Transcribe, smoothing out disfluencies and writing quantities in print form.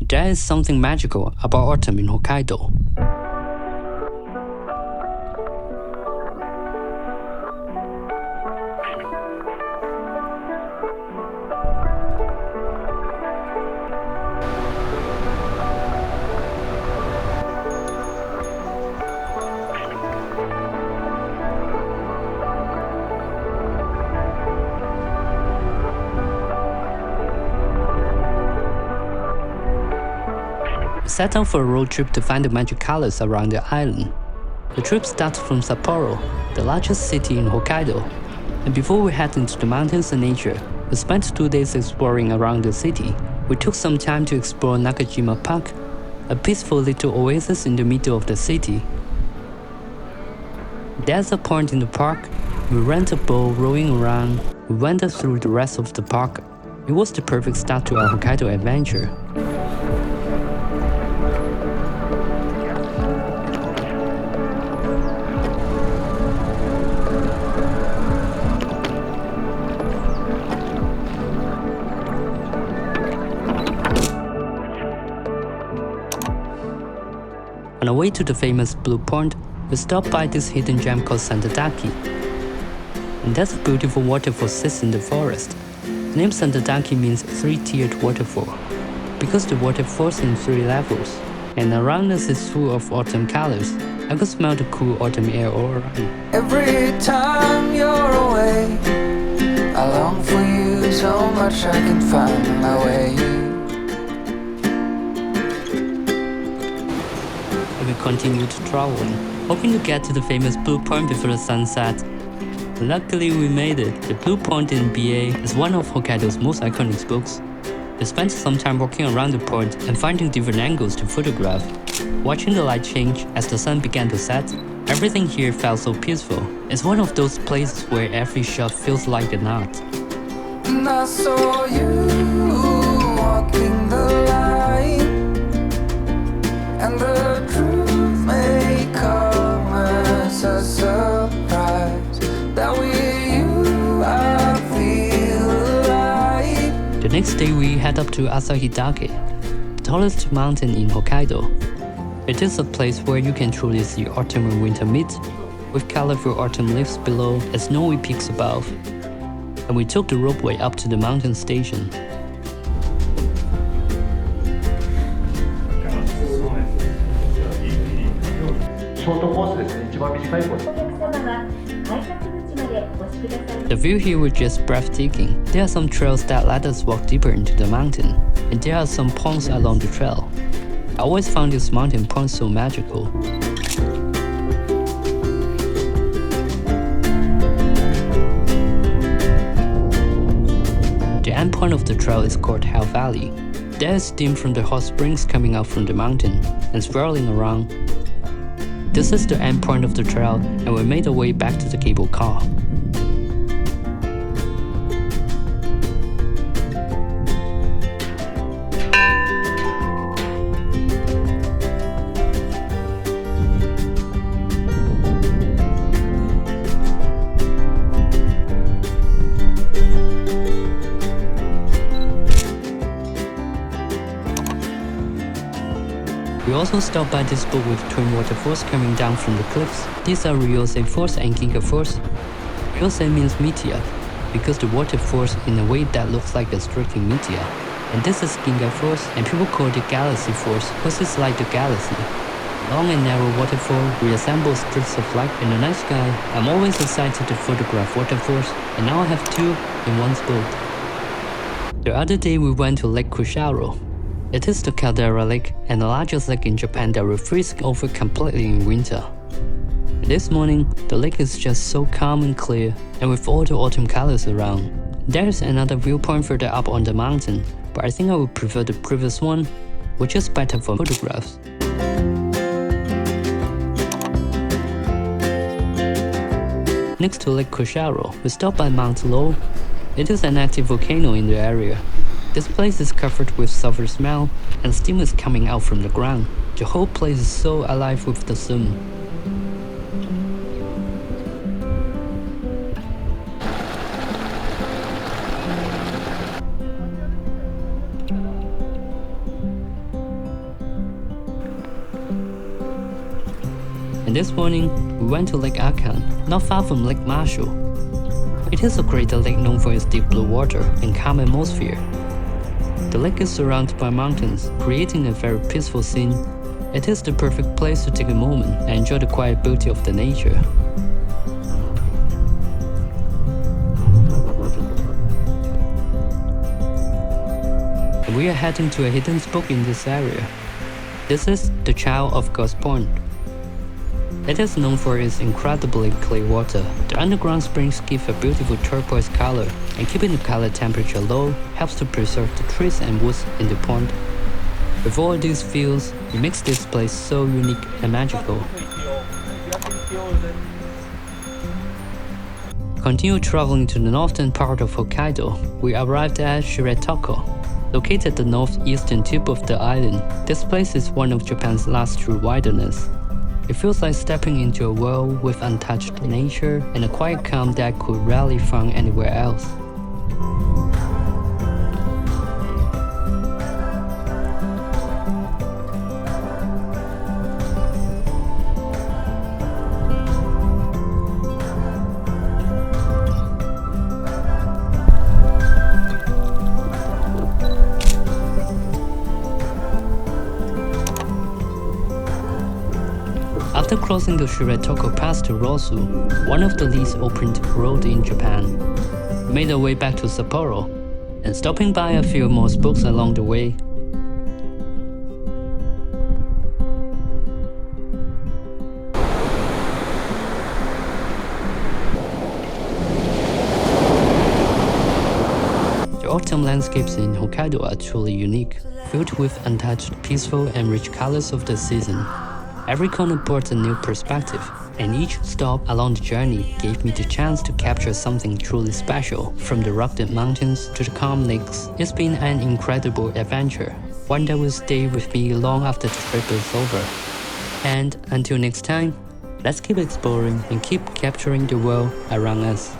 There is something magical about autumn in Hokkaido. We set out for a road trip to find the magic colors around the island. The trip started from Sapporo, the largest city in Hokkaido, and before we head into the mountains and nature, we spent 2 days exploring around the city. We took some time to explore Nakajima Park, a peaceful little oasis in the middle of the city. There's a point in the park. We rent a boat rowing around. We wandered through the rest of the park. It was the perfect start to our Hokkaido adventure. On our way to the famous Blue Point, we stopped by this hidden gem called Sandandaki. And that's a beautiful waterfall sits in the forest. The name Sandandaki means three-tiered waterfall, because the water falls in 3 levels, and around us is full of autumn colors. I could smell the cool autumn air all around. Every time you're away, I long for you so much I can find my way. We continued traveling, hoping to get to the famous Blue Point before the sunset. Luckily, we made it. The Blue Point in BA is one of Hokkaido's most iconic spots. We spent some time walking around the point and finding different angles to photograph. Watching the light change as the sun began to set, everything here felt so peaceful. It's one of those places where every shot feels like an art. And I saw you walking the line, and the truth may come as a surprise that with you I feel alive. The next day we head up to AsahiDake, the tallest mountain in Hokkaido. It is a place where you can truly see autumn and winter meet, with colorful autumn leaves below and snowy peaks above. And we took the ropeway up to the mountain station. The view here was just breathtaking. There are some trails that let us walk deeper into the mountain, and there are some ponds along the trail. I always found this mountain pond so magical. The end point of the trail is called Hell Valley. There is steam from the hot springs coming out from the mountain and swirling around. This is the end point of the trail, and we made our way back to the cable car. We also stopped by this spot with twin waterfalls coming down from the cliffs. These are Ryusei Falls and Ginga Falls. Ryusei means meteor, because the water falls in a way that looks like a striking meteor. And this is Ginga Falls, and people call it Galaxy Falls because it's like the galaxy. Long and narrow waterfall reassembles streaks of light in the night sky. I'm always excited to photograph waterfalls, and now I have 2 in one spot. The other day we went to Lake Kussharo. It is the caldera lake and the largest lake in Japan that will freeze over completely in winter. This morning, the lake is just so calm and clear, and with all the autumn colors around. There is another viewpoint further up on the mountain, but I think I would prefer the previous one, which is better for photographs. Next to Lake Kussharo, we stopped by Mount Low. It is an active volcano in the area. This place is covered with sulfur smell, and steam is coming out from the ground. The whole place is so alive with the sun. And this morning, we went to Lake Akan, not far from Lake Mashu. It is a great lake known for its deep blue water and calm atmosphere. The lake is surrounded by mountains, creating a very peaceful scene. It is the perfect place to take a moment and enjoy the quiet beauty of the nature. And we are heading to a hidden spot in this area. This is the Child of God's Pond. It is known for its incredibly clear water. The underground springs give a beautiful turquoise color, and keeping the color temperature low helps to preserve the trees and woods in the pond. With all these views, it makes this place so unique and magical. Continue traveling to the northern part of Hokkaido. We arrived at Shiretoko. Located at the northeastern tip of the island, this place is one of Japan's last true wilderness. It feels like stepping into a world with untouched nature and a quiet calm that could rarely find anywhere else. After crossing the Shiretoko Pass to Ryusei, one of the least opened roads in Japan, we made our way back to Sapporo and stopping by a few more spots along the way. The autumn landscapes in Hokkaido are truly unique, filled with untouched, peaceful and rich colors of the season. Every corner brought a new perspective, and each stop along the journey gave me the chance to capture something truly special. From the rugged mountains to the calm lakes, it's been an incredible adventure, one that will stay with me long after the trip is over. And until next time, let's keep exploring and keep capturing the world around us.